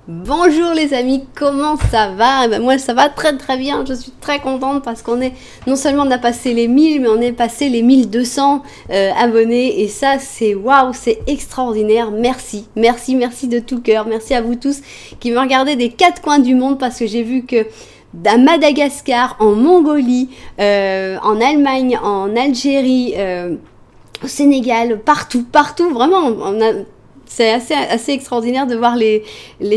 Bonjour les amis, comment ça va? Moi ça va très très bien, je suis très contente parce qu'on est, non seulement on a passé les 1000, mais on est passé les 1200 abonnés et ça c'est waouh, c'est extraordinaire, merci de tout cœur, merci à vous tous qui me regardez des quatre coins du monde parce que j'ai vu que à Madagascar, en Mongolie, en Allemagne, en Algérie, au Sénégal, partout, vraiment, c'est assez extraordinaire de voir les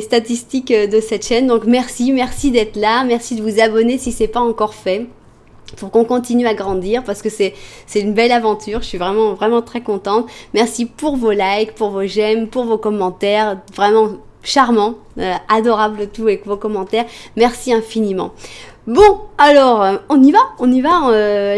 statistiques de cette chaîne. Donc merci d'être là, merci de vous abonner si c'est pas encore fait. Pour qu'on continue à grandir parce que c'est une belle aventure, je suis vraiment très contente. Merci pour vos likes, pour vos j'aime, pour vos commentaires, vraiment charmant, adorable tout avec vos commentaires. Merci infiniment. Bon, alors, on y va,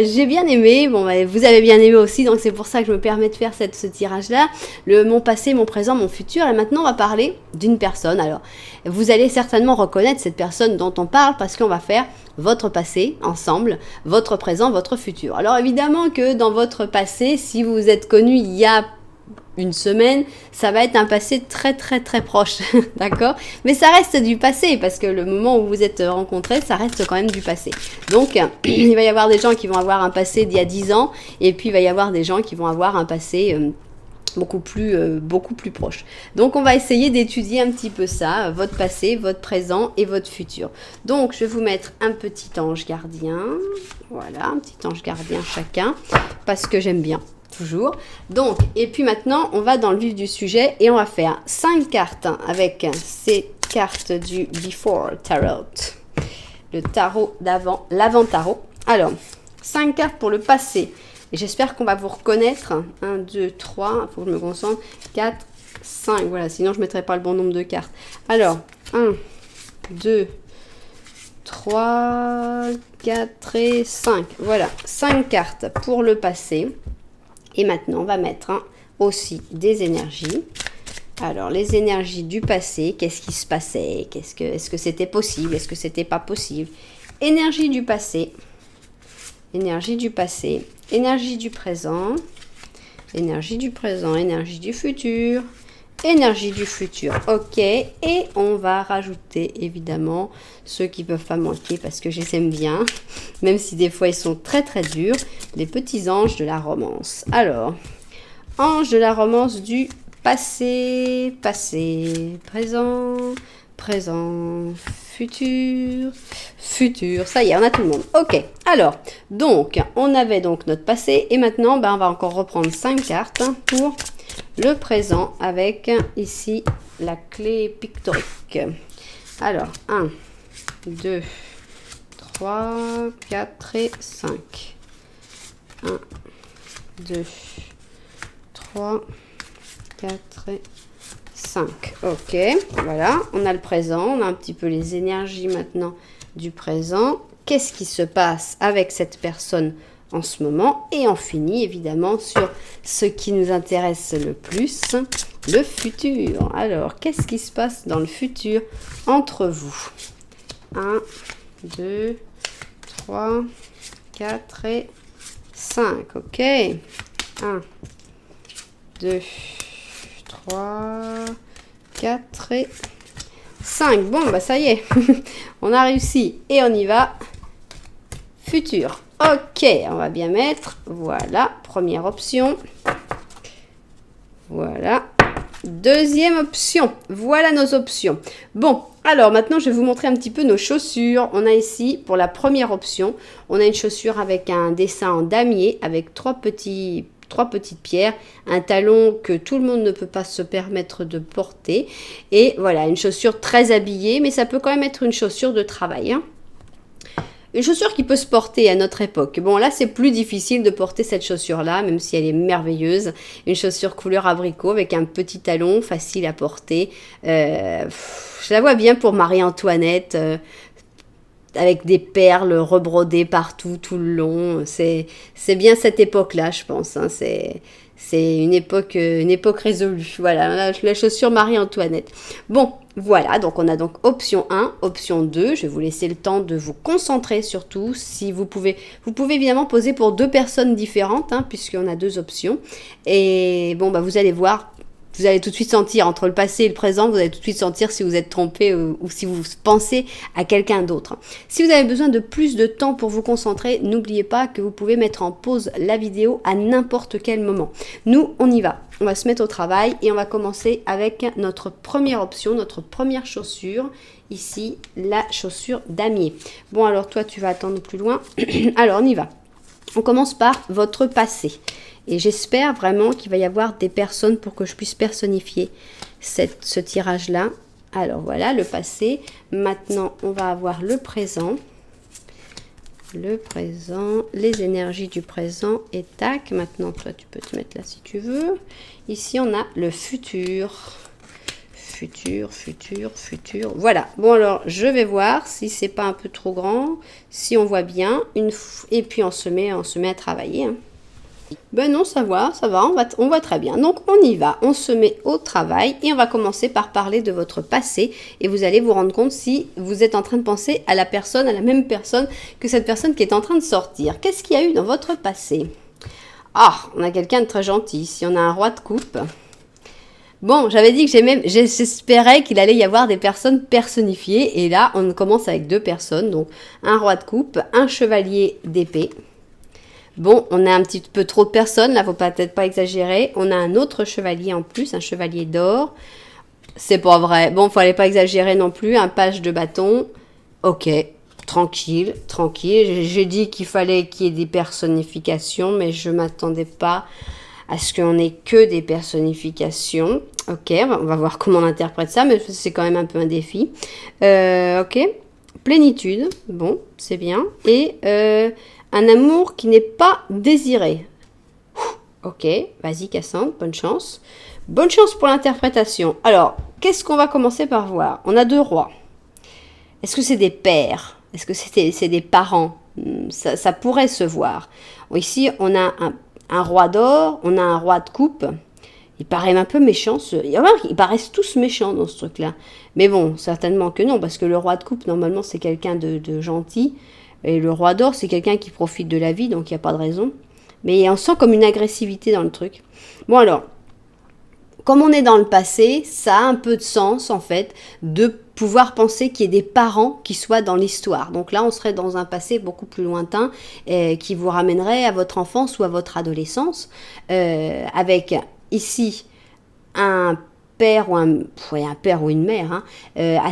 j'ai bien aimé, bon, bah, vous avez bien aimé aussi, donc c'est pour ça que je me permets de faire ce tirage-là, mon passé, mon présent, mon futur, et maintenant on va parler d'une personne. Alors, vous allez certainement reconnaître cette personne dont on parle, parce qu'on va faire votre passé ensemble, votre présent, votre futur. Alors évidemment que dans votre passé, si vous vous êtes connu il y a une semaine, ça va être un passé très proche, d'accord? Mais ça reste du passé, parce que le moment où vous êtes rencontrés, ça reste quand même du passé. Donc, il va y avoir des gens qui vont avoir un passé d'il y a 10 ans, et puis il va y avoir des gens qui vont avoir un passé beaucoup plus proche. Donc, on va essayer d'étudier un petit peu ça, votre passé, votre présent et votre futur. Donc, je vais vous mettre un petit ange gardien, voilà, un petit ange gardien chacun, parce que j'aime bien. Toujours. Donc, et puis maintenant, on va dans le vif du sujet et on va faire 5 cartes avec ces cartes du Before Tarot. Le tarot d'avant, l'avant-tarot. Alors, 5 cartes pour le passé. Et j'espère qu'on va vous reconnaître. 1, 2, 3, il faut que je me concentre. 4, 5, voilà, sinon je ne mettrai pas le bon nombre de cartes. Alors, 1, 2, 3, 4 et 5. Voilà, 5 cartes pour le passé. Et maintenant, on va mettre aussi des énergies. Alors, les énergies du passé, qu'est-ce qui se passait? Est-ce que c'était possible? Est-ce que c'était pas possible? Énergie du passé, énergie du passé, énergie du présent, énergie du présent, énergie du futur, énergie du futur. Ok, et on va rajouter évidemment ceux qui peuvent pas manquer parce que je les aime bien, même si des fois ils sont très durs, les petits anges de la romance. Alors, ange de la romance du passé, présent, futur, ça y est, on a tout le monde. Ok, alors, donc, on avait donc notre passé et maintenant, on va encore reprendre 5 cartes pour le présent avec ici la clé pictorique. Alors, 1, 2, 3, 4 et 5. 1, 2, 3, 4 et 5. Ok, voilà, on a le présent, on a un petit peu les énergies maintenant du présent. Qu'est-ce qui se passe avec cette personne en ce moment? Et on finit évidemment sur ce qui nous intéresse le plus, le futur. Alors, qu'est-ce qui se passe dans le futur entre vous? 1, 2, 3, 4 et 5. Ok. 1, 2, 3, 4 et 5. Bon, bah ça y est. On a réussi. Et on y va. Futur. Ok, on va bien mettre. Voilà, première option. Voilà. Deuxième option. Voilà nos options. Bon, alors maintenant, je vais vous montrer un petit peu nos chaussures. On a ici, pour la première option, on a une chaussure avec un dessin en damier, avec trois petites pierres, un talon que tout le monde ne peut pas se permettre de porter. Et voilà, une chaussure très habillée, mais ça peut quand même être une chaussure de travail, hein. Une chaussure qui peut se porter à notre époque. Bon, là, c'est plus difficile de porter cette chaussure-là, même si elle est merveilleuse. Une chaussure couleur abricot avec un petit talon, facile à porter. Je la vois bien pour Marie-Antoinette, avec des perles rebrodées partout, tout le long. C'est bien cette époque-là, je pense, hein. C'est une époque résolue. Voilà, la chaussure Marie-Antoinette. Bon, voilà, donc on a donc option 1, option 2. Je vais vous laisser le temps de vous concentrer surtout. Si vous pouvez évidemment poser pour 2 personnes différentes, hein, puisqu'on a 2 options. Et bon, bah vous allez voir, vous allez tout de suite sentir, entre le passé et le présent, vous allez tout de suite sentir si vous êtes trompé ou si vous pensez à quelqu'un d'autre. Si vous avez besoin de plus de temps pour vous concentrer, n'oubliez pas que vous pouvez mettre en pause la vidéo à n'importe quel moment. Nous, on y va. On va se mettre au travail et on va commencer avec notre première option, notre première chaussure. Ici, la chaussure damier. Bon, alors toi, tu vas attendre plus loin. Alors, on y va. On commence par votre passé. Et j'espère vraiment qu'il va y avoir des personnes pour que je puisse personnifier ce tirage-là. Alors voilà, le passé. Maintenant, on va avoir le présent. Le présent, les énergies du présent. Et tac, maintenant, toi, tu peux te mettre là si tu veux. Ici, on a le futur. Futur. Voilà. Bon, alors, je vais voir si c'est pas un peu trop grand. Si on voit bien. Et puis, on se met à travailler. Hein. Ben non, ça va, on voit très bien. Donc on y va, on se met au travail et on va commencer par parler de votre passé et vous allez vous rendre compte si vous êtes en train de penser à la même personne que cette personne qui est en train de sortir. Qu'est-ce qu'il y a eu dans votre passé? Ah, on a quelqu'un de très gentil, ici on a un roi de coupe. Bon, j'avais dit que j'espérais qu'il allait y avoir des personnes personnifiées et là on commence avec 2 personnes, donc un roi de coupe, un chevalier d'épée. Bon, on a un petit peu trop de personnes, là, faut peut-être pas exagérer. On a un autre chevalier en plus, un chevalier d'or. C'est pas vrai. Bon, fallait pas exagérer non plus. Un page de bâton. Ok, tranquille. J'ai dit qu'il fallait qu'il y ait des personnifications, mais je m'attendais pas à ce qu'on ait que des personnifications. Ok, on va voir comment on interprète ça, mais c'est quand même un peu un défi. Ok, plénitude. Bon, c'est bien. Et... un amour qui n'est pas désiré. Ok, vas-y Cassandre, bonne chance. Bonne chance pour l'interprétation. Alors, qu'est-ce qu'on va commencer par voir? On a 2 rois. Est-ce que c'est des pères? Est-ce que c'est des parents? Ça pourrait se voir. Ici, on a un roi d'or, on a un roi de coupe. Il paraît un peu méchant. Ils paraissent tous méchants dans ce truc-là. Mais bon, certainement que non, parce que le roi de coupe, normalement, c'est quelqu'un de gentil. Et le roi d'or, c'est quelqu'un qui profite de la vie, donc il n'y a pas de raison. Mais on sent comme une agressivité dans le truc. Bon alors, comme on est dans le passé, ça a un peu de sens en fait de pouvoir penser qu'il y ait des parents qui soient dans l'histoire. Donc là, on serait dans un passé beaucoup plus lointain qui vous ramènerait à votre enfance ou à votre adolescence. Avec ici un père ou une mère, hein,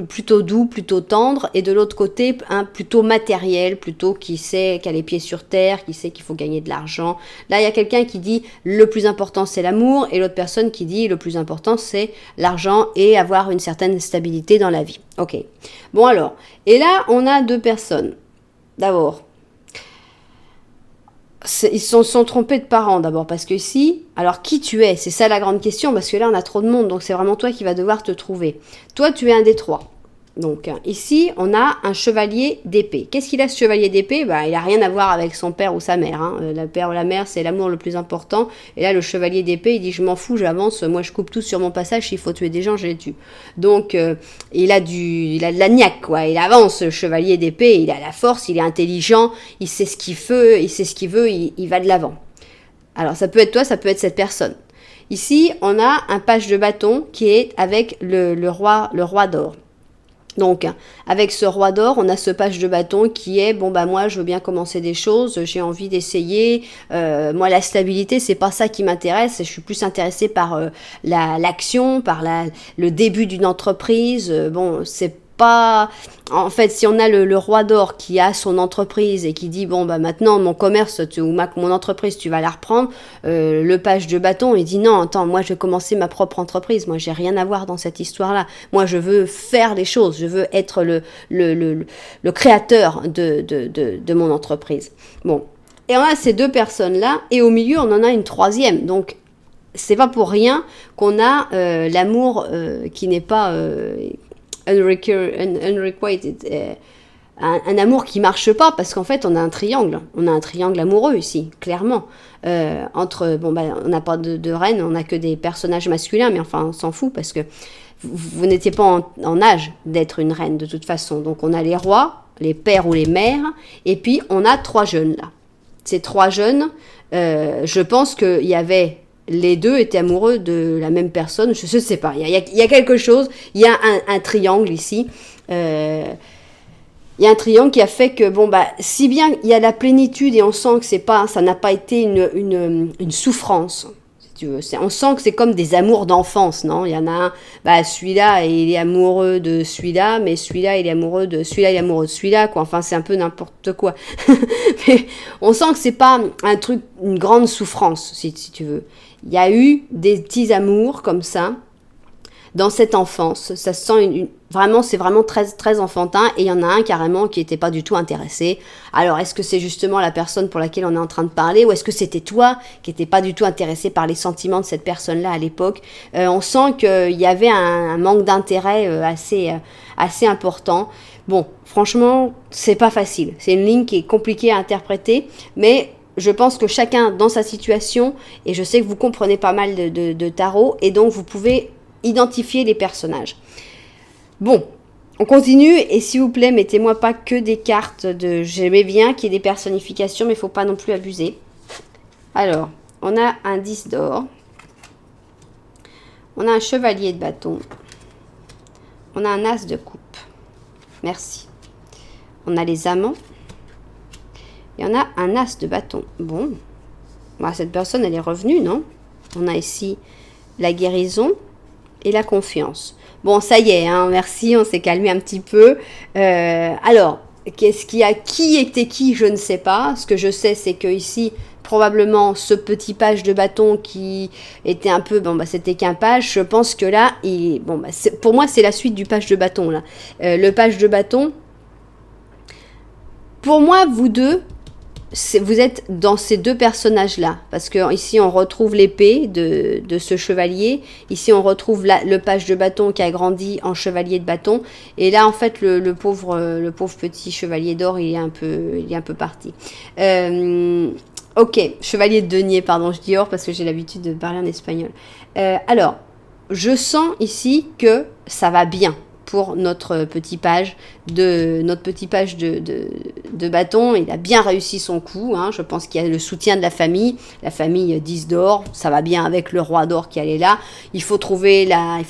plutôt doux, plutôt tendre, et de l'autre côté, plutôt matériel, plutôt qui a les pieds sur terre, qui sait qu'il faut gagner de l'argent. Là, il y a quelqu'un qui dit le plus important c'est l'amour, et l'autre personne qui dit le plus important c'est l'argent et avoir une certaine stabilité dans la vie. Ok. Bon alors, et là on a 2 personnes. D'abord, ils se sont trompés de parents d'abord, parce que ici, alors qui tu es? C'est ça la grande question, parce que là on a trop de monde, donc c'est vraiment toi qui vas devoir te trouver. Toi tu es un des 3. Donc ici on a un chevalier d'épée. Qu'est-ce qu'il a ce chevalier d'épée? Bah, il n'a rien à voir avec son père ou sa mère. Hein. Le père ou la mère c'est l'amour le plus important. Et là le chevalier d'épée il dit je m'en fous, j'avance, moi je coupe tout sur mon passage, s'il faut tuer des gens je les tue. Donc il a de la niaque quoi. Il avance le chevalier d'épée, il a la force, il est intelligent, il sait ce qu'il veut, il va de l'avant. Alors ça peut être toi, ça peut être cette personne. Ici on a un page de bâton qui est avec le roi d'or. Donc, avec ce roi d'or, on a ce page de bâton qui est, bon, bah moi, je veux bien commencer des choses, j'ai envie d'essayer. Moi, la stabilité, c'est pas ça qui m'intéresse. Je suis plus intéressée par l'action, par le début d'une entreprise. Bon, c'est pas... En fait, si on a le roi d'or qui a son entreprise et qui dit, bon, bah maintenant, mon commerce ou mon entreprise, tu vas la reprendre, le page de bâton, il dit, non, attends, moi, je vais commencer ma propre entreprise. Moi, j'ai rien à voir dans cette histoire-là. Moi, je veux faire les choses. Je veux être le créateur de mon entreprise. Bon. Et on a ces 2 personnes-là, et au milieu, on en a une 3e. Donc, c'est pas pour rien qu'on a l'amour qui n'est pas... unrequited, un amour qui marche pas, parce qu'en fait on a un triangle amoureux ici, clairement, on n'a pas de reine, on n'a que des personnages masculins, mais enfin on s'en fout, parce que vous n'étiez pas en âge d'être une reine de toute façon. Donc on a les rois, les pères ou les mères, et puis on a 3 jeunes là. Ces 3 jeunes, je pense qu'il y avait les deux étaient amoureux de la même personne. Je ne sais pas, il y a quelque chose, il y a un triangle ici. Il y a un triangle qui a fait que, bon, bah, si bien il y a la plénitude et on sent que ça n'a pas été une souffrance. Si tu veux. On sent que c'est comme des amours d'enfance, non? Il y en a un, bah, celui-là, il est amoureux de celui-là, mais celui-là, il est amoureux de celui-là, il est amoureux de celui-là, quoi. Enfin, c'est un peu n'importe quoi. Mais on sent que c'est pas un truc, une grande souffrance, si tu veux. Il y a eu des petits amours comme ça, dans cette enfance. Ça se sent vraiment, c'est vraiment très, très enfantin. Et il y en a un carrément qui n'était pas du tout intéressé. Alors, est-ce que c'est justement la personne pour laquelle on est en train de parler, ou est-ce que c'était toi qui n'étais pas du tout intéressé par les sentiments de cette personne-là à l'époque? On sent qu'il y avait un manque d'intérêt assez important. Bon, franchement, c'est pas facile. C'est une ligne qui est compliquée à interpréter, mais je pense que chacun dans sa situation, et je sais que vous comprenez pas mal de tarot, et donc vous pouvez identifier les personnages. Bon, on continue, et s'il vous plaît, mettez-moi pas que des cartes de... J'aimais bien qu'il y ait des personnifications, mais il ne faut pas non plus abuser. Alors, on a un 10 d'or. On a un chevalier de bâton. On a un as de coupe. Merci. On a les amants. Et on a un as de bâton. Bon, bah, cette personne, elle est revenue, non? On a ici la guérison et la confiance. Bon, ça y est, hein, merci, on s'est calmé un petit peu. Alors, qu'est-ce qu'il y a? Qui était qui? Je ne sais pas. Ce que je sais, c'est que ici, probablement, ce petit page de bâton qui était un peu... Bon, bah, c'était qu'un page. Je pense que là, bon, bah, pour moi, c'est la suite du page de bâton, là. Le page de bâton, pour moi, vous deux, vous êtes dans ces deux personnages-là, parce que ici on retrouve l'épée de ce chevalier, ici on retrouve le page de bâton qui a grandi en chevalier de bâton, et là en fait le pauvre petit chevalier d'or il est un peu parti. Ok, chevalier de denier, pardon, je dis or parce que j'ai l'habitude de parler en espagnol. Alors, je sens ici que ça va bien pour notre petit page de bâton. Il a bien réussi son coup, hein. Je pense qu'il y a le soutien de la famille 10 d'or, ça va bien avec le roi d'or qui elle est là. Il faut trouver la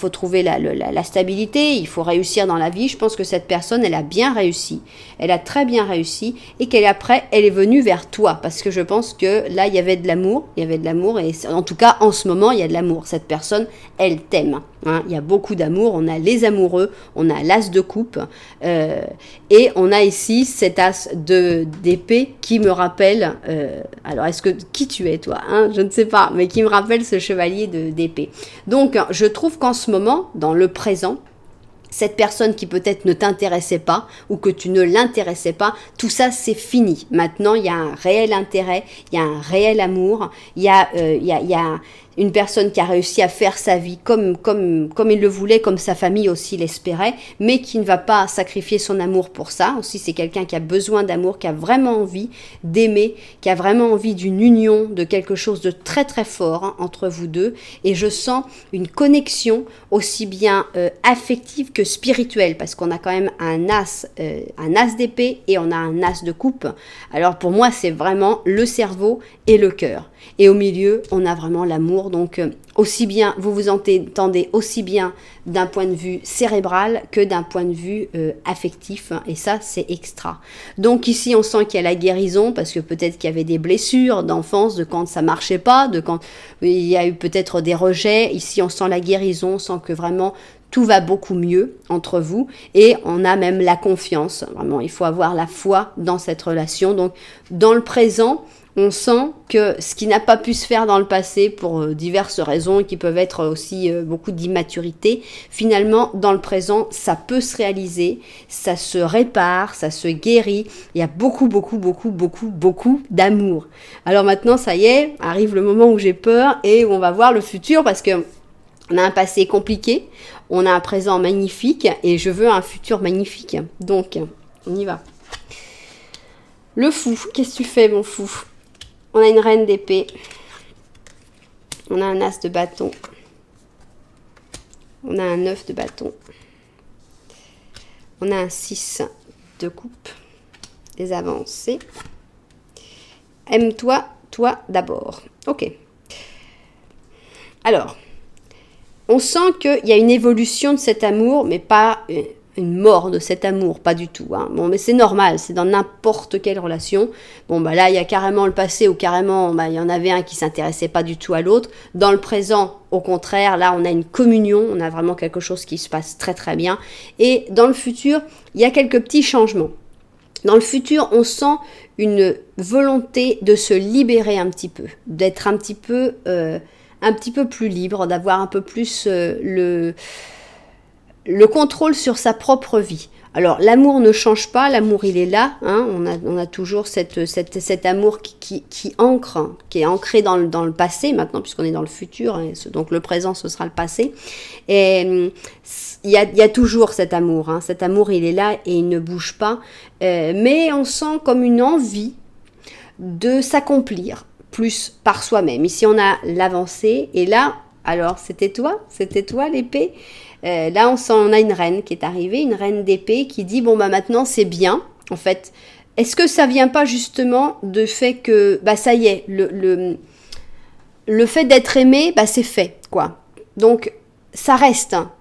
stabilité, il faut réussir dans la vie. Je pense que cette personne, elle a bien réussi, elle a très bien réussi, et qu'elle est venue vers toi, parce que je pense que là il y avait de l'amour, et en tout cas en ce moment il y a de l'amour. Cette personne, elle t'aime, hein. Il y a beaucoup d'amour, on a les amoureux, on a l'as de coupe, et on a ici cet as d'épée qui me rappelle, alors qui tu es toi, hein, je ne sais pas, mais qui me rappelle ce chevalier d'épée. Donc je trouve qu'en ce moment, dans le présent, cette personne qui peut-être ne t'intéressait pas ou que tu ne l'intéressais pas, tout ça c'est fini. Maintenant il y a un réel intérêt, il y a un réel amour, il y a une personne qui a réussi à faire sa vie comme il le voulait, comme sa famille aussi l'espérait, mais qui ne va pas sacrifier son amour pour ça. Aussi, c'est quelqu'un qui a besoin d'amour, qui a vraiment envie d'aimer, qui a vraiment envie d'une union, de quelque chose de très très fort, hein, entre vous deux. Et je sens une connexion aussi bien affective que spirituelle, parce qu'on a quand même un as d'épée et on a un as de coupe. Alors pour moi, c'est vraiment le cerveau et le cœur. Et au milieu, on a vraiment l'amour. Donc, aussi bien, vous vous entendez aussi bien d'un point de vue cérébral que d'un point de vue affectif. Et ça, c'est extra. Donc ici, on sent qu'il y a la guérison, parce que peut-être qu'il y avait des blessures d'enfance, de quand ça marchait pas, de quand il y a eu peut-être des rejets. Ici, on sent la guérison, on sent que vraiment tout va beaucoup mieux entre vous, et on a même la confiance. Vraiment, il faut avoir la foi dans cette relation. Donc, dans le présent, on sent que ce qui n'a pas pu se faire dans le passé pour diverses raisons, qui peuvent être aussi beaucoup d'immaturité, finalement, dans le présent, ça peut se réaliser, ça se répare, ça se guérit. Il y a beaucoup d'amour. Alors maintenant, ça y est, arrive le moment où j'ai peur et où on va voir le futur, parce que on a un passé compliqué, on a un présent magnifique, et je veux un futur magnifique. Donc, on y va. Le fou, qu'est-ce que tu fais, mon fou? On a une reine d'épée. On a un as de bâton. On a un 9 de bâton. On a un 6 de coupe. Les avancées. Aime-toi, toi d'abord. Ok. Alors, on sent qu'il y a une évolution de cet amour, mais pas une mort de cet amour, pas du tout. Hein. Bon, mais c'est normal, c'est dans n'importe quelle relation. Bon, bah là, il y a carrément le passé où carrément, bah, il y en avait un qui s'intéressait pas du tout à l'autre. Dans le présent, au contraire, là, on a une communion, on a vraiment quelque chose qui se passe très très bien. Et dans le futur, il y a quelques petits changements. Dans le futur, on sent une volonté de se libérer un petit peu, d'être un petit peu plus libre, d'avoir un peu plus le contrôle sur sa propre vie. Alors, l'amour ne change pas, l'amour, il est là. Hein, on a toujours cet amour qui ancre, hein, qui est ancré dans le passé maintenant, puisqu'on est dans le futur. Hein, donc, le présent, ce sera le passé. Et il y a toujours cet amour. Hein, cet amour, il est là et il ne bouge pas. Mais on sent comme une envie de s'accomplir plus par soi-même. Ici, on a l'avancée. Et là, alors, c'était toi l'épée. Là, on a une reine qui est arrivée, une reine d'épée qui dit, bon, bah maintenant, c'est bien, en fait. Est-ce que ça vient pas justement de fait que, bah ça y est, le fait d'être aimé, bah c'est fait, quoi. Donc, ça reste, hein.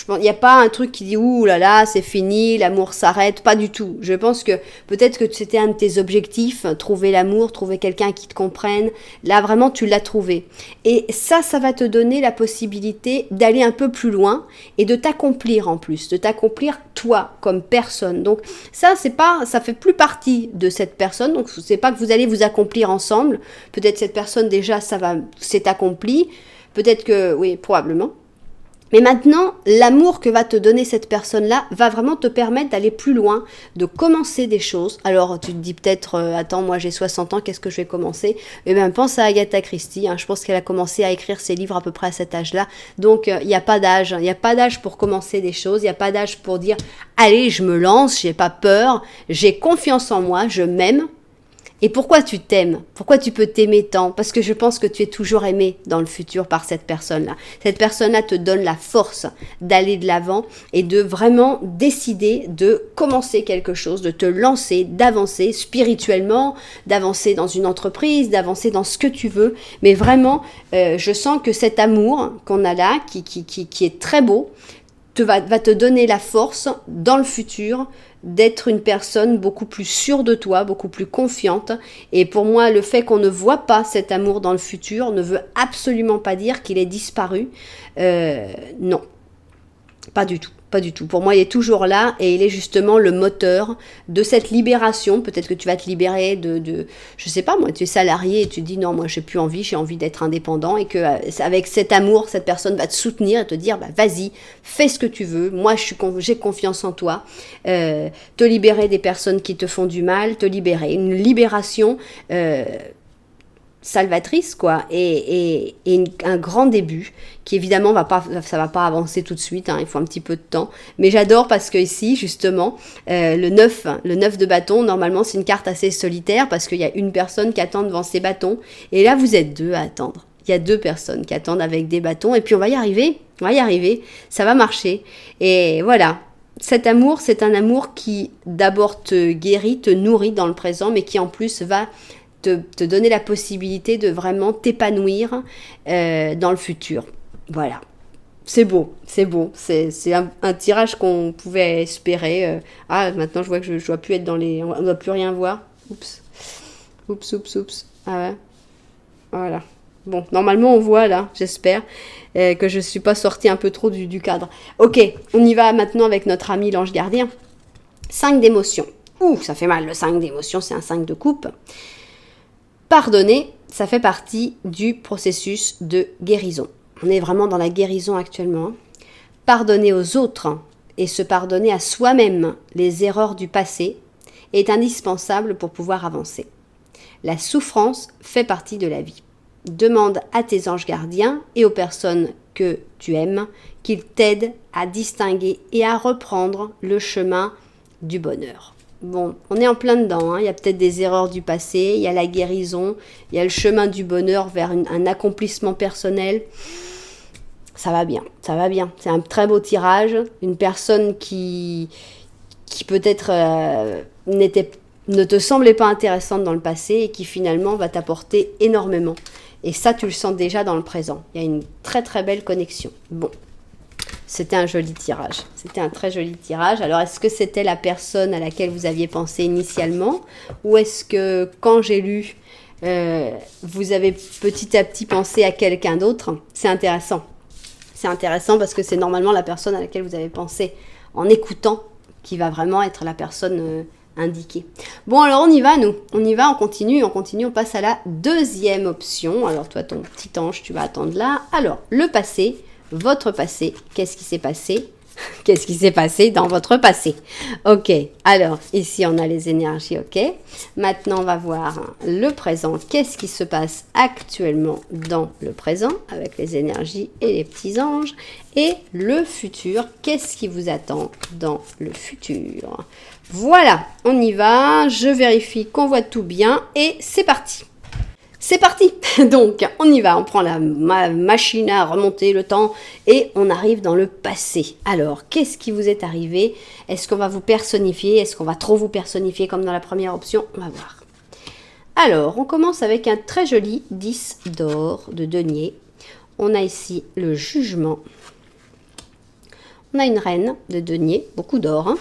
Il n'y a pas un truc qui dit ouh là là, c'est fini, l'amour s'arrête, pas du tout. Je pense que peut-être que c'était un de tes objectifs, trouver l'amour, trouver quelqu'un qui te comprenne. Là, vraiment, tu l'as trouvé. Et ça va te donner la possibilité d'aller un peu plus loin et de t'accomplir en plus, de t'accomplir toi comme personne. Donc ça fait plus partie de cette personne. Donc c'est pas que vous allez vous accomplir ensemble. Peut-être cette personne déjà, c'est accompli. Peut-être que oui, probablement. Mais maintenant, l'amour que va te donner cette personne-là va vraiment te permettre d'aller plus loin, de commencer des choses. Alors, tu te dis peut-être, attends, moi j'ai 60 ans, qu'est-ce que je vais commencer ? Eh bien, pense à Agatha Christie. Hein, je pense qu'elle a commencé à écrire ses livres à peu près à cet âge-là. Donc, il n'y a pas d'âge. Il n'y a pas d'âge pour commencer des choses. Il n'y a pas d'âge pour dire, allez, je me lance, j'ai pas peur, j'ai confiance en moi, je m'aime. Et pourquoi tu t'aimes ? Pourquoi tu peux t'aimer tant ? Parce que je pense que tu es toujours aimé dans le futur par cette personne-là. Cette personne-là te donne la force d'aller de l'avant et de vraiment décider de commencer quelque chose, de te lancer, d'avancer spirituellement, d'avancer dans une entreprise, d'avancer dans ce que tu veux. Mais vraiment, je sens que cet amour qu'on a là, qui est très beau, va te donner la force dans le futur d'être une personne beaucoup plus sûre de toi, beaucoup plus confiante. Et pour moi, le fait qu'on ne voit pas cet amour dans le futur ne veut absolument pas dire qu'il est disparu. Non, pas du tout. Pas du tout. Pour moi, il est toujours là et il est justement le moteur de cette libération. Peut-être que tu vas te libérer je sais pas moi, tu es salarié et tu te dis non, moi j'ai plus envie, j'ai envie d'être indépendant et que avec cet amour, cette personne va te soutenir et te dire bah vas-y, fais ce que tu veux. Moi, j'ai confiance en toi. Te libérer des personnes qui te font du mal, te libérer. Une libération salvatrice quoi et un grand début qui évidemment ça va pas avancer tout de suite, hein, il faut un petit peu de temps, mais j'adore parce que ici justement le 9 de bâton, normalement c'est une carte assez solitaire parce qu'il y a une personne qui attend devant ses bâtons et là vous êtes deux à attendre, il y a deux personnes qui attendent avec des bâtons et puis on va y arriver, ça va marcher et voilà. Cet amour, c'est un amour qui d'abord te guérit, te nourrit dans le présent mais qui en plus va te donner la possibilité de vraiment t'épanouir dans le futur. Voilà. C'est beau. C'est un tirage qu'on pouvait espérer. Maintenant, je vois que je ne dois plus être dans les... On ne doit plus rien voir. Oups. Ah ouais. Voilà. Bon, normalement, on voit là, j'espère, que je ne suis pas sortie un peu trop du cadre. Ok, on y va maintenant avec notre ami l'ange gardien. 5 d'émotions. Ouh, ça fait mal, le 5 d'émotions, c'est un 5 de coupe. Pardonner, ça fait partie du processus de guérison. On est vraiment dans la guérison actuellement. Pardonner aux autres et se pardonner à soi-même les erreurs du passé est indispensable pour pouvoir avancer. La souffrance fait partie de la vie. Demande à tes anges gardiens et aux personnes que tu aimes qu'ils t'aident à distinguer et à reprendre le chemin du bonheur. Bon, on est en plein dedans, hein. Il y a peut-être des erreurs du passé, il y a la guérison, il y a le chemin du bonheur vers un accomplissement personnel. Ça va bien. C'est un très beau tirage. Une personne qui peut-être ne te semblait pas intéressante dans le passé et qui finalement va t'apporter énormément. Et ça, tu le sens déjà dans le présent. Il y a une très très belle connexion. Bon, c'était un joli tirage. C'était un très joli tirage. Alors, est-ce que c'était la personne à laquelle vous aviez pensé initialement? Ou est-ce que quand j'ai lu, vous avez petit à petit pensé à quelqu'un d'autre? C'est intéressant. C'est intéressant parce que c'est normalement la personne à laquelle vous avez pensé en écoutant qui va vraiment être la personne indiquée. Bon, alors on y va, nous. On y va, on continue, on passe à la deuxième option. Alors toi, ton petit ange, tu vas attendre là. Alors, le passé, votre passé, qu'est-ce qui s'est passé? Qu'est-ce qui s'est passé dans votre passé? Ok, alors ici on a les énergies, ok. Maintenant on va voir le présent. Qu'est-ce qui se passe actuellement dans le présent avec les énergies et les petits anges? Et le futur, qu'est-ce qui vous attend dans le futur? Voilà, on y va. Je vérifie qu'on voit tout bien et c'est parti. C'est parti. Donc, on y va. On prend la machine à remonter le temps et on arrive dans le passé. Alors, qu'est-ce qui vous est arrivé? Est-ce qu'on va vous personnifier? Est-ce qu'on va trop vous personnifier comme dans la première option? On va voir. Alors, on commence avec un très joli 10 d'or de denier. On a ici le jugement. On a une reine de denier, beaucoup d'or, hein.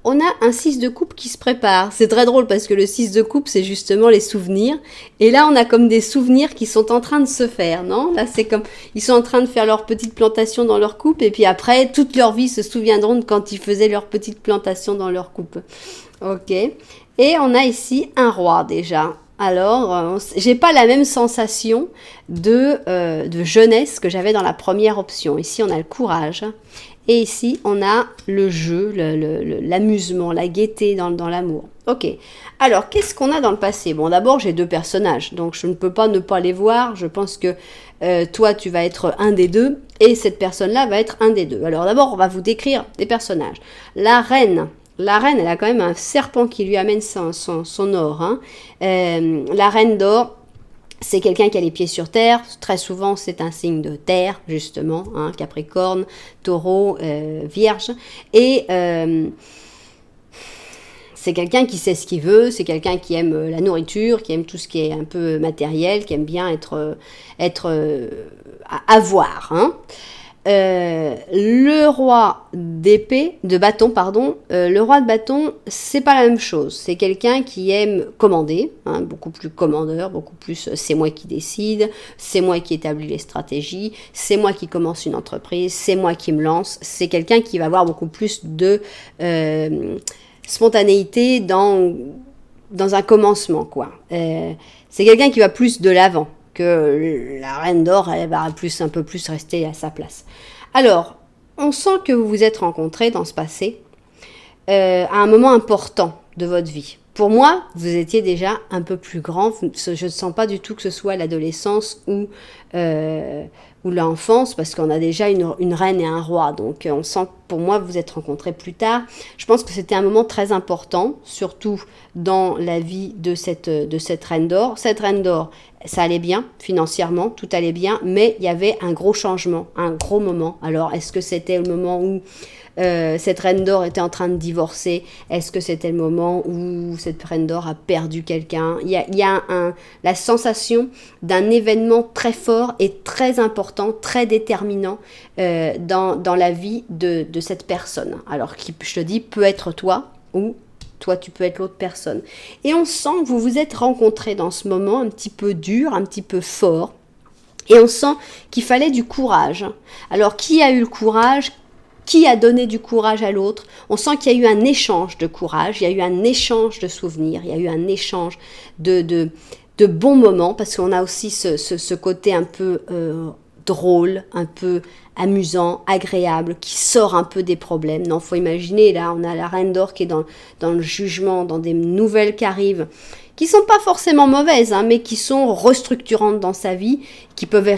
On a un 6 de coupe qui se prépare. C'est très drôle parce que le 6 de coupe, c'est justement les souvenirs. Et là, on a comme des souvenirs qui sont en train de se faire, non? Là, c'est comme, ils sont en train de faire leur petite plantation dans leur coupe. Et puis après, toute leur vie se souviendront de quand ils faisaient leur petite plantation dans leur coupe. Ok. Et on a ici un roi déjà. Alors, j'ai pas la même sensation de jeunesse que j'avais dans la première option. Ici, on a le courage. Et ici, on a le jeu, l'amusement, la gaieté dans l'amour. Ok. Alors, qu'est-ce qu'on a dans le passé? Bon, d'abord, j'ai deux personnages, donc je ne peux pas ne pas les voir. Je pense que toi, tu vas être un des deux, et cette personne-là va être un des deux. Alors, d'abord, on va vous décrire des personnages. La reine, elle a quand même un serpent qui lui amène son or. Hein. La reine d'or, c'est quelqu'un qui a les pieds sur terre. Très souvent, c'est un signe de terre, justement. Hein, Capricorne, Taureau, Vierge. Et c'est quelqu'un qui sait ce qu'il veut. C'est quelqu'un qui aime la nourriture, qui aime tout ce qui est un peu matériel, qui aime bien avoir. Hein. Le roi de bâton, le roi de bâton, c'est pas la même chose. C'est quelqu'un qui aime commander, hein, beaucoup plus commandeur, beaucoup plus c'est moi qui décide, c'est moi qui établis les stratégies, c'est moi qui commence une entreprise, c'est moi qui me lance. C'est quelqu'un qui va avoir beaucoup plus de spontanéité dans un commencement, quoi. C'est quelqu'un qui va plus de l'avant. Que la reine d'or, elle va un peu plus rester à sa place. Alors, on sent que vous vous êtes rencontrés dans ce passé à un moment important de votre vie. Pour moi, vous étiez déjà un peu plus grand. Je ne sens pas du tout que ce soit l'adolescence ou l'enfance, parce qu'on a déjà une reine et un roi. Donc, on sent que pour moi, vous vous êtes rencontrés plus tard. Je pense que c'était un moment très important, surtout dans la vie de cette reine d'or. Cette reine d'or, ça allait bien, financièrement, tout allait bien, mais il y avait un gros changement, un gros moment. Alors, est-ce que c'était le moment où cette reine d'or était en train de divorcer? Est-ce que c'était le moment où cette reine d'or a perdu quelqu'un? Il y a la sensation d'un événement très fort et très important, très déterminant dans la vie de cette personne. Alors, qui, je te dis, peut être toi ou toi, tu peux être l'autre personne. Et on sent que vous vous êtes rencontrés dans ce moment un petit peu dur, un petit peu fort. Et on sent qu'il fallait du courage. Alors, qui a eu le courage ? Qui a donné du courage à l'autre? On sent qu'il y a eu un échange de courage, il y a eu un échange de souvenirs, il y a eu un échange de bons moments, parce qu'on a aussi ce côté un peu drôle, un peu amusant, agréable, qui sort un peu des problèmes. Non, faut imaginer, là, on a la reine d'or qui est dans le jugement, dans des nouvelles qui arrivent, qui sont pas forcément mauvaises, hein, mais qui sont restructurantes dans sa vie, qui peuvent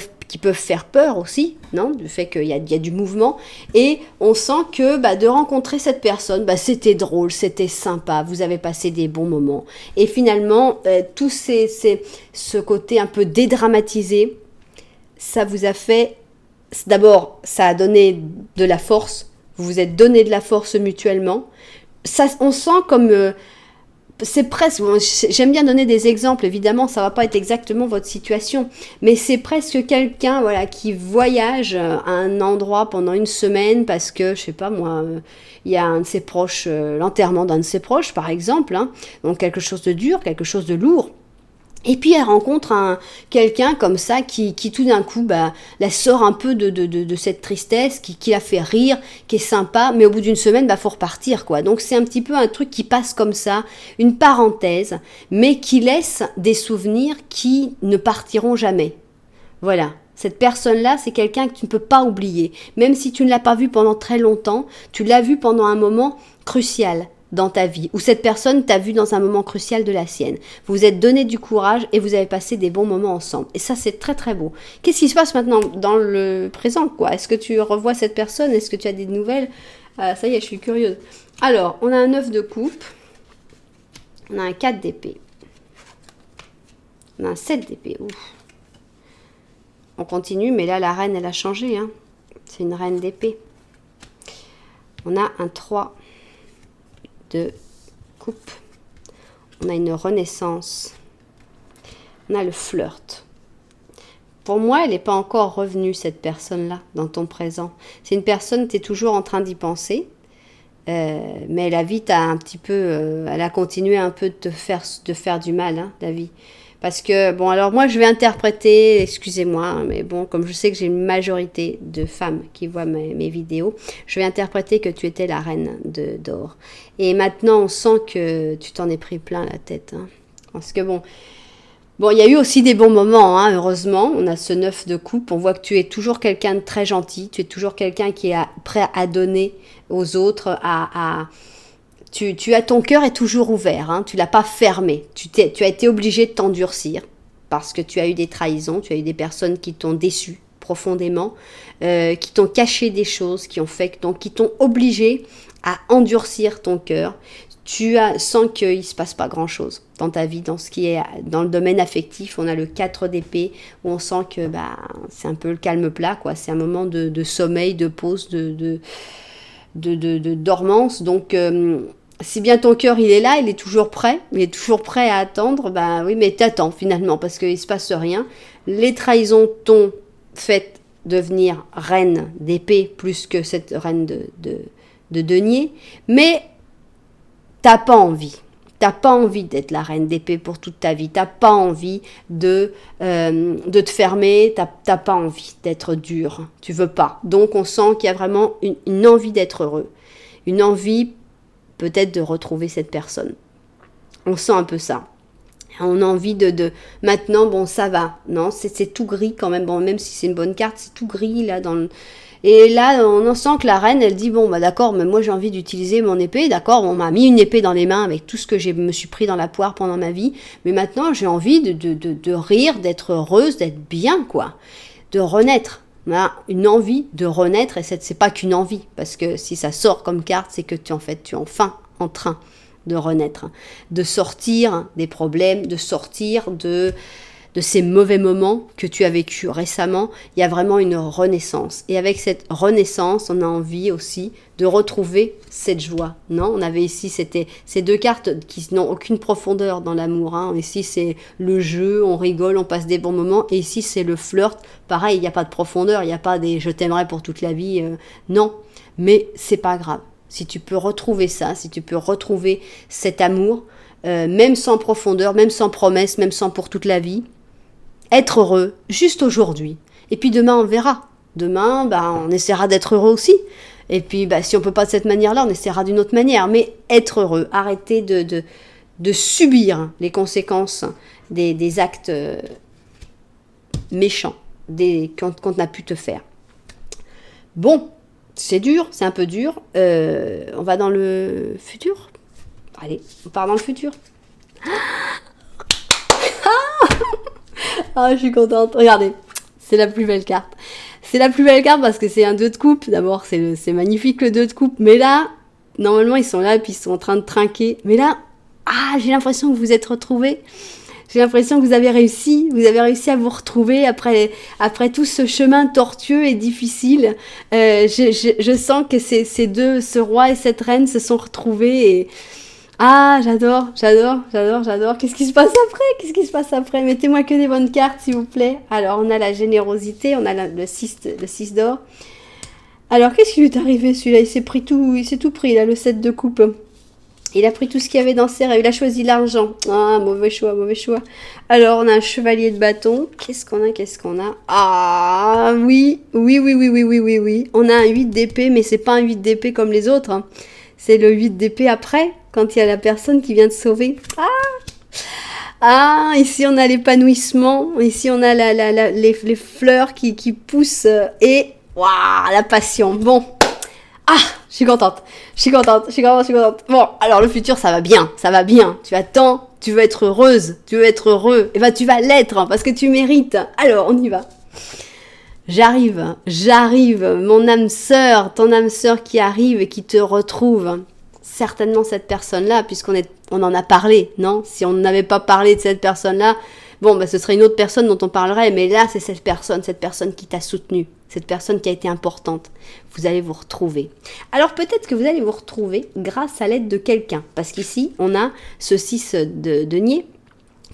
faire peur aussi, non, du fait qu'il y a du mouvement. Et on sent que de rencontrer cette personne, c'était drôle, c'était sympa, vous avez passé des bons moments. Et finalement, tout ce côté un peu dédramatisé, ça vous a fait, d'abord, ça a donné de la force, vous vous êtes donné de la force mutuellement. Ça, on sent comme c'est presque, bon, j'aime bien donner des exemples, évidemment, ça va pas être exactement votre situation, mais c'est presque quelqu'un, voilà, qui voyage à un endroit pendant une semaine parce que, je sais pas moi, il y a un de ses proches, l'enterrement d'un de ses proches, par exemple, hein, donc quelque chose de dur, quelque chose de lourd. Et puis elle rencontre quelqu'un comme ça qui tout d'un coup la sort un peu de cette tristesse, qui la fait rire, qui est sympa, mais au bout d'une semaine, faut repartir, quoi. Donc c'est un petit peu un truc qui passe comme ça, une parenthèse, mais qui laisse des souvenirs qui ne partiront jamais. Voilà. Cette personne-là, c'est quelqu'un que tu ne peux pas oublier. Même si tu ne l'as pas vu pendant très longtemps, tu l'as vu pendant un moment crucial dans ta vie, ou cette personne t'a vu dans un moment crucial de la sienne. Vous vous êtes donné du courage et vous avez passé des bons moments ensemble. Et ça, c'est très très beau. Qu'est-ce qui se passe maintenant dans le présent, quoi? Est-ce que tu revois cette personne? Est-ce que tu as des nouvelles? Ça y est, je suis curieuse. Alors, on a un 9 de coupe. On a un 4 d'épée. On a un 7 d'épée. Ouf. On continue, mais là, la reine, elle a changé, hein. C'est une reine d'épée. On a un 3 de coupe. On a une renaissance. On a le flirt. Pour moi, elle n'est pas encore revenue, cette personne-là, dans ton présent. C'est une personne, tu es toujours en train d'y penser, mais la vie t'a un petit peu... elle a continué un peu de faire du mal, hein, la vie. Parce que, bon, alors moi, je vais interpréter, excusez-moi, hein, mais bon, comme je sais que j'ai une majorité de femmes qui voient mes vidéos, je vais interpréter que tu étais la reine d'or. Et maintenant, on sent que tu t'en es pris plein la tête. Hein. Parce que, bon, il y a eu aussi des bons moments, hein, heureusement. On a ce 9 de coupe, on voit que tu es toujours quelqu'un de très gentil, tu es toujours quelqu'un qui est prêt à donner aux autres, Tu as ton cœur est toujours ouvert, hein, tu l'as pas fermé. Tu as été obligé de t'endurcir parce que tu as eu des trahisons, tu as eu des personnes qui t'ont déçu profondément, qui t'ont caché des choses, qui t'ont obligé à endurcir ton cœur. Sens qu'il ne se passe pas grand-chose dans ta vie, dans ce qui est dans le domaine affectif. On a le 4 d'épée où on sent que c'est un peu le calme plat, quoi. C'est un moment de sommeil, de pause, de dormance. Donc si bien ton cœur il est toujours prêt à attendre, oui, mais t'attends finalement parce qu'il se passe rien. Les trahisons t'ont fait devenir reine d'épée plus que cette reine de denier, mais t'as pas envie d'être la reine d'épée pour toute ta vie, t'as pas envie de te fermer, t'as pas envie d'être dur, tu veux pas. Donc on sent qu'il y a vraiment une envie d'être heureux, une envie peut-être de retrouver cette personne. On sent un peu ça. On a envie de maintenant, bon ça va, non, c'est tout gris quand même, bon même si c'est une bonne carte, c'est tout gris là dans le... Et là, on en sent que la reine, elle dit, bon, d'accord, mais moi j'ai envie d'utiliser mon épée, d'accord, on m'a mis une épée dans les mains avec tout ce que je me suis pris dans la poire pendant ma vie, mais maintenant j'ai envie de rire, d'être heureuse, d'être bien, quoi, de renaître. On a une envie de renaître, et c'est pas qu'une envie, parce que si ça sort comme carte, c'est que tu es enfin en train de renaître, de sortir des problèmes, de sortir de ces mauvais moments que tu as vécu récemment. Il y a vraiment une renaissance. Et avec cette renaissance, on a envie aussi de retrouver cette joie. Non, on avait ici, c'était ces deux cartes qui n'ont aucune profondeur dans l'amour. Hein. Ici, c'est le jeu, on rigole, on passe des bons moments. Et ici, c'est le flirt. Pareil, il n'y a pas de profondeur, il n'y a pas des « je t'aimerai pour toute la vie ». Non, mais c'est pas grave. Si tu peux retrouver ça, si tu peux retrouver cet amour, même sans profondeur, même sans promesse, même sans pour toute la vie, être heureux, juste aujourd'hui. Et puis demain, on verra. Demain, on essaiera d'être heureux aussi. Et puis, si on peut pas de cette manière-là, on essaiera d'une autre manière. Mais être heureux, arrêter de subir les conséquences des actes méchants qu'on a pu te faire. Bon, c'est dur, c'est un peu dur. On va dans le futur. Allez, on part dans le futur. Ah, je suis contente. Regardez, c'est la plus belle carte. C'est la plus belle carte parce que c'est un 2 de coupe. D'abord, c'est magnifique le 2 de coupe. Mais là, normalement, ils sont là puis ils sont en train de trinquer. Mais là, j'ai l'impression que vous vous êtes retrouvés. J'ai l'impression que vous avez réussi à vous retrouver après tout ce chemin tortueux et difficile. Je sens que ces deux, ce roi et cette reine se sont retrouvés Ah, j'adore. Qu'est-ce qui se passe après? Qu'est-ce qui se passe après? Mettez-moi que des bonnes cartes, s'il vous plaît. Alors, on a la générosité, on a le 6 d'or. Alors, qu'est-ce qui lui est arrivé, celui-là? Il s'est tout pris, là, le 7 de coupe. Il a pris tout ce qu'il y avait dans ses rêves. Il a choisi l'argent. Ah, mauvais choix, mauvais choix. Alors, on a un chevalier de bâton. Qu'est-ce qu'on a? Ah, oui. On a un 8 d'épée, mais c'est pas un 8 d'épée comme les autres, hein. C'est le 8 d'épée après, quand il y a la personne qui vient te sauver. Ah, ici on a l'épanouissement. Ici on a les fleurs qui poussent. Et, waouh, la passion. Bon. Ah, je suis contente. Bon, alors le futur, ça va bien. Tu attends, tu veux être heureuse, tu veux être heureux. Et ben tu vas l'être, hein, parce que tu mérites. Alors, on y va. J'arrive, mon âme sœur, ton âme sœur qui arrive et qui te retrouve. Certainement cette personne-là, on en a parlé, non? Si on n'avait pas parlé de cette personne-là, bon, bah, ce serait une autre personne dont on parlerait, mais là, c'est cette personne qui t'a soutenu, cette personne qui a été importante. Vous allez vous retrouver. Alors peut-être que vous allez vous retrouver grâce à l'aide de quelqu'un, parce qu'ici, on a ce 6 de denier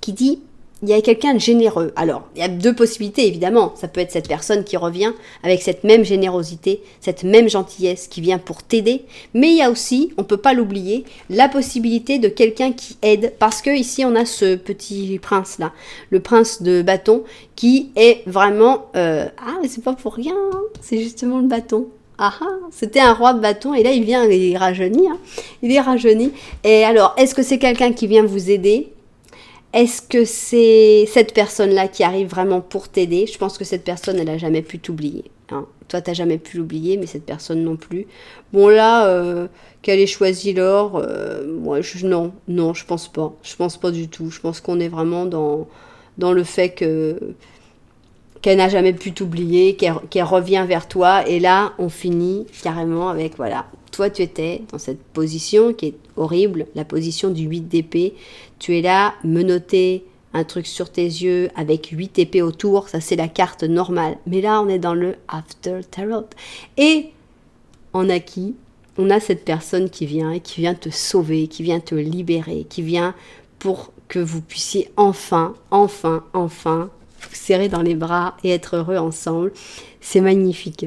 qui dit: il y a quelqu'un de généreux. Alors, il y a deux possibilités, évidemment. Ça peut être cette personne qui revient avec cette même générosité, cette même gentillesse qui vient pour t'aider. Mais il y a aussi, on ne peut pas l'oublier, la possibilité de quelqu'un qui aide. Parce que ici, on a ce petit prince-là, le prince de bâton, qui est vraiment... Ah, mais c'est pas pour rien, hein. C'est justement le bâton. Ah ah, c'était un roi de bâton et là il est rajeuni. Hein. Il est rajeuni. Et alors, est-ce que c'est quelqu'un qui vient vous aider ? Est-ce que c'est cette personne-là qui arrive vraiment pour t'aider? Je pense que cette personne, elle n'a jamais pu t'oublier. Hein. Toi, tu n'as jamais pu l'oublier, mais cette personne non plus. Bon, là, qu'elle ait choisi l'or, moi, non, je pense pas. Je pense pas du tout. Je pense qu'on est vraiment dans le fait qu'elle n'a jamais pu t'oublier, qu'elle revient vers toi. Et là, on finit carrément avec, voilà, toi, tu étais dans cette position qui est horrible, la position du 8 d'épée. Tu es là, menotté, un truc sur tes yeux, avec 8 épées autour. Ça, c'est la carte normale. Mais là, on est dans le After Tarot. Et on a qui? On a cette personne qui vient te sauver, qui vient te libérer, qui vient pour que vous puissiez enfin vous serrer dans les bras et être heureux ensemble. C'est magnifique.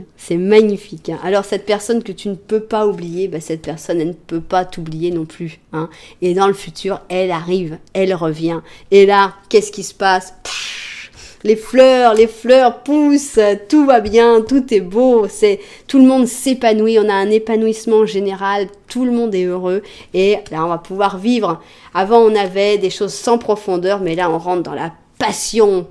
Alors cette personne que tu ne peux pas oublier, cette personne, elle ne peut pas t'oublier non plus. Hein. Et dans le futur, elle arrive, elle revient. Et là, qu'est-ce qui se passe ? Les fleurs poussent, tout va bien, tout est beau, tout le monde s'épanouit, on a un épanouissement général, tout le monde est heureux et là on va pouvoir vivre. Avant on avait des choses sans profondeur, mais là on rentre dans la passion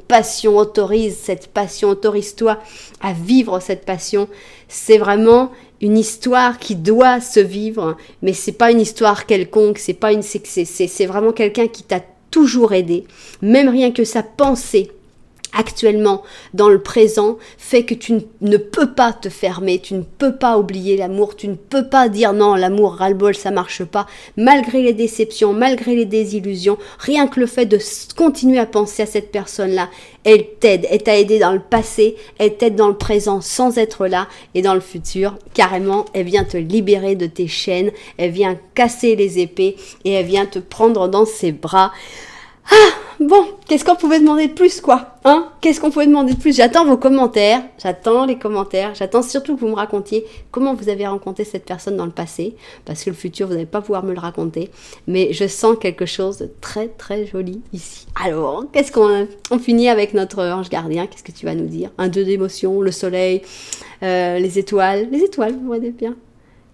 autorise-toi à vivre cette passion. C'est vraiment une histoire qui doit se vivre, mais c'est pas une histoire quelconque, c'est vraiment quelqu'un qui t'a toujours aidé, même rien que sa pensée actuellement, dans le présent, fait que tu ne peux pas te fermer, tu ne peux pas oublier l'amour, tu ne peux pas dire non, l'amour ras-le-bol, ça marche pas, malgré les déceptions, malgré les désillusions, rien que le fait de continuer à penser à cette personne-là, elle t'aide, elle t'a aidé dans le passé, elle t'aide dans le présent sans être là, et dans le futur, carrément, elle vient te libérer de tes chaînes, elle vient casser les épées, et elle vient te prendre dans ses bras. Ah, bon, qu'est-ce qu'on pouvait demander de plus, quoi, hein? Qu'est-ce qu'on pouvait demander de plus? J'attends vos commentaires, j'attends surtout que vous me racontiez comment vous avez rencontré cette personne dans le passé, parce que le futur, vous n'allez pas pouvoir me le raconter, mais je sens quelque chose de très, très joli ici. Alors, on finit avec notre ange gardien, qu'est-ce que tu vas nous dire? Un 2 d'émotion, le soleil, les étoiles, vous voyez bien.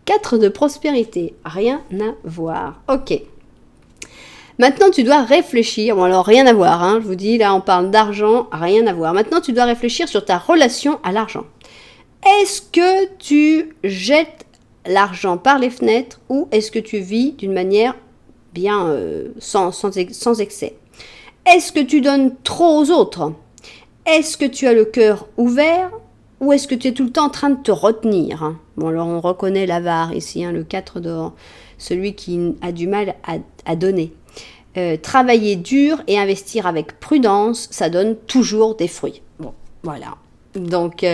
4 de prospérité, rien à voir, ok. Maintenant, tu dois réfléchir. Bon, alors, rien à voir, hein. Je vous dis, là, on parle d'argent, rien à voir. Maintenant, tu dois réfléchir sur ta relation à l'argent. Est-ce que tu jettes l'argent par les fenêtres ou est-ce que tu vis d'une manière bien sans excès? Est-ce que tu donnes trop aux autres? Est-ce que tu as le cœur ouvert ou est-ce que tu es tout le temps en train de te retenir? Bon, alors, on reconnaît l'avare ici, hein, le 4 d'or, celui qui a du mal à donner. Travailler dur et investir avec prudence, ça donne toujours des fruits. Bon, voilà. Donc,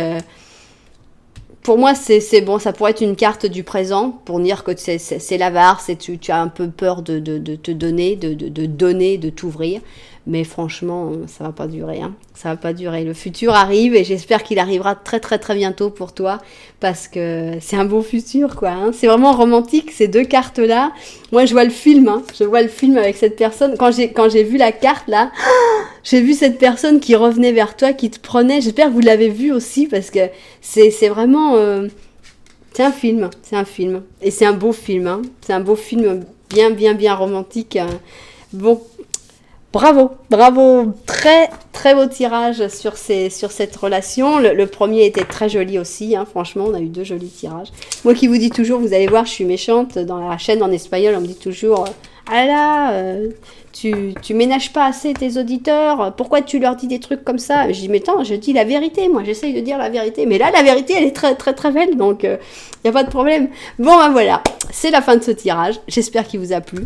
pour moi, c'est bon, ça pourrait être une carte du présent pour dire que c'est l'avare, tu as un peu peur de te donner, de donner, de t'ouvrir. Mais franchement, ça va pas durer, hein. Ça va pas durer. Le futur arrive et j'espère qu'il arrivera très très très bientôt pour toi parce que c'est un beau futur, quoi, hein. C'est vraiment romantique, ces deux cartes-là. Moi, je vois le film, hein. Je vois le film avec cette personne. Quand j'ai vu la carte, là, j'ai vu cette personne qui revenait vers toi, qui te prenait. J'espère que vous l'avez vu aussi parce que c'est vraiment... c'est un film. Et c'est un beau film, hein. C'est un beau film bien, bien, bien romantique, hein. Bon, bravo, très très beau tirage sur cette relation. Le premier était très joli aussi, hein. Franchement, on a eu 2 jolis tirages. Moi qui vous dis toujours, vous allez voir, je suis méchante, dans la chaîne en espagnol, on me dit toujours ah là, tu ménages pas assez tes auditeurs, pourquoi tu leur dis des trucs comme ça? Je dis mais attends, je dis la vérité, moi j'essaye de dire la vérité, mais là la vérité elle est très très très belle, donc y a pas de problème. Bon ben voilà, c'est la fin de ce tirage, j'espère qu'il vous a plu.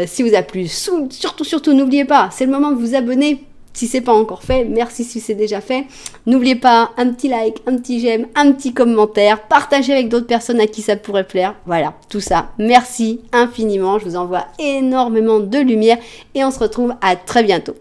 Si vous a plu, surtout n'oubliez pas, c'est le moment de vous abonner. Si c'est pas encore fait, merci si c'est déjà fait. N'oubliez pas un petit like, un petit j'aime, un petit commentaire, partagez avec d'autres personnes à qui ça pourrait plaire. Voilà, tout ça. Merci infiniment, je vous envoie énormément de lumière et on se retrouve à très bientôt.